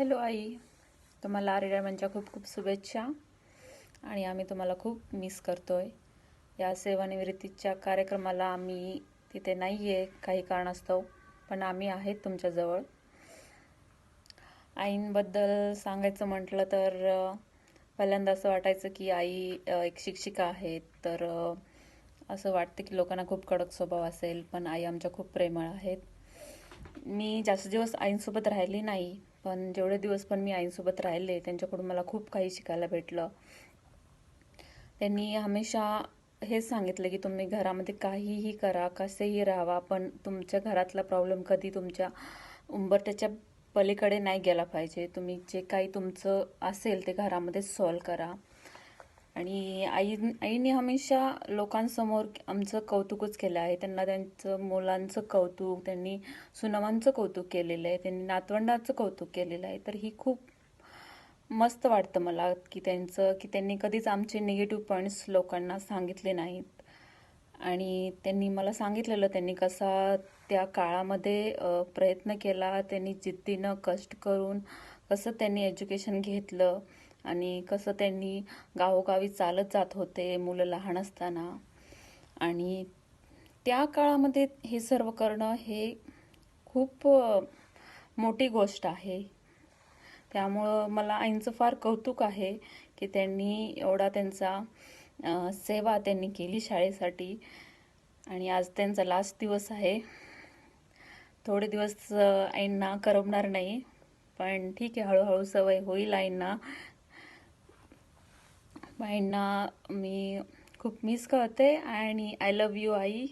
Hello आई, तुम्हाला आर्यमनच्या खूप खूप शुभेच्छा. आणि आम्ही तुम्हाला खूप मिस करतोय. या सेवानिवृत्तीच्या कार्यक्रमाला आम्ही तिथे नाही आहे काही कारणास्तव, पण आम्ही आहेत तुमच्याजवळ. आईंबद्दल सांगायचं म्हटलं तर पहिल्यांदा असं वाटायचं की आई एक शिक्षिका आहेत, तर असं वाटतं की लोकांना खूप कडक स्वभाव असेल, पण आई आमच्या खूप प्रेमळ आहेत. मी जास्त दिवस आईंसोबत राहिली नाही, पण जेवढे दिवस पण मी आईंसोबत राहिले त्यांच्याकडून मला खूप काही शिकायला भेटलं. त्यांनी हमेशा हेच सांगितलं की तुम्ही घरामध्ये काहीही करा, कसेही राहावा, पण तुमच्या घरातला प्रॉब्लेम कधी तुमच्या उंबरठ्याच्या पलीकडे नाही गेला पाहिजे. तुम्ही जे काही तुमचं असेल ते घरामध्ये सॉल्व करा. आणि आईने हमेशा लोकांसमोर आमचं कौतुकच केलं आहे. त्यांना त्यांचं मुलांचं कौतुक, त्यांनी सुनावांचं कौतुक केलेलं आहे, त्यांनी नातवंडाचं कौतुक केलेलं आहे. तर ही खूप मस्त वाटतं मला की त्यांनी कधीच आमचे निगेटिव्ह पॉईंट्स लोकांना सांगितले नाहीत. आणि त्यांनी मला सांगितलेलं त्यांनी कसा त्या काळामध्ये प्रयत्न केला, त्यांनी जिद्दीनं कष्ट करून कसं त्यांनी एज्युकेशन घेतलं आणि कसं त्यांनी गावोगावी चालत जात होते मुलं लहान असताना. आणि त्या काळामध्ये हे सर्व करणं हे खूप मोठी गोष्ट आहे. त्यामुळं मला आईंचं फार कौतुक आहे की त्यांनी एवढा त्यांचा सेवा त्यांनी केली शाळेसाठी. आणि आज त्यांचा लास्ट दिवस आहे. थोडे दिवस आईंना करमणार नाही, पण ठीक आहे, हळूहळू सवय होईल आईंना. आईंना मी खूप मिस करते आणि आय लव्ह यू आई.